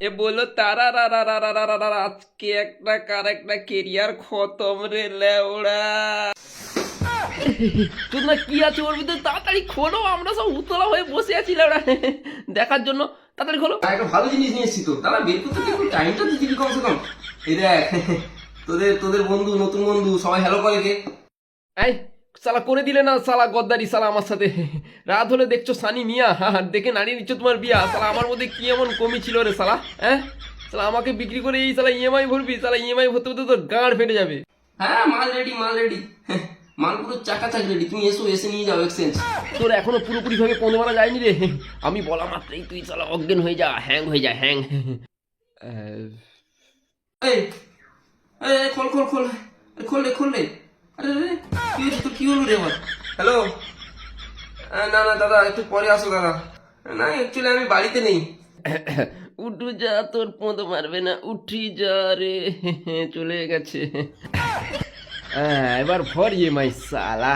এ বললো তারা রা রা রা রা রা রা রা, আজকে একটা কার একটা কেরিয়ার খতম রে লেওড়া। তুই না কি আছে ওর ভিতরে, তাড়াতাড়ি খোলো, আমরা সব উতলা হয়ে বসে আছি লেওড়া দেখার জন্য, তাড়াতাড়ি খোলো। একটা ভালো জিনিস নিয়ে এসেছি তো, তারা বের করতে একটু টাইমটা দিতে কি কমসে কম। এই দেখ, তোদের তোদের বন্ধু, নতুন বন্ধু সবাই হ্যালো করে কে? এই সালা করে দিলে না সালা গদ্দারি সালা আমার সাথে। রাত হলে দেখছো সানি মিয়া, দেখে নাড়িয়ে নিচ্ছ তোমার বিয়া। সালা আমার মধ্যে কি এমন কমি ছিল রে সালা, হ্যাঁ? সালা আমাকে বিক্রি করে এই সালা ইএমআই ভরবি, সালা ইএমআই ভরতে ভরতে তোর গাঁড় ফেটে যাবে। হ্যাঁ, মাল রেডি, মাল রেডি, মাল পুরো চাকাচাক রেডি। তুমি এসো, এসে নিয়ে যাও এক্সচেঞ্জ। তোর এখনো পুরোপুরি ভাবে পৌঁছে মারা যায়নি রে। আমি বলা মাত্রই তুই সালা অজ্ঞান হয়ে যা, হ্যাং হয়ে যা, হ্যাং। এই এই, খোল খোল খোল, খোল রে, খোল রে। আরে রে, কি হয়েছে তো, কি হলো রে আমার? হ্যালো, না না দাদা, একটু পরে আসো দাদা। না, অ্যাকচুয়ালি আমি বাড়িতে নেই। উঠু যা, তোর পোঁত মারবে না, উঠি যা রে। চলে গেছে। এবার ভর ইএমআই সালা।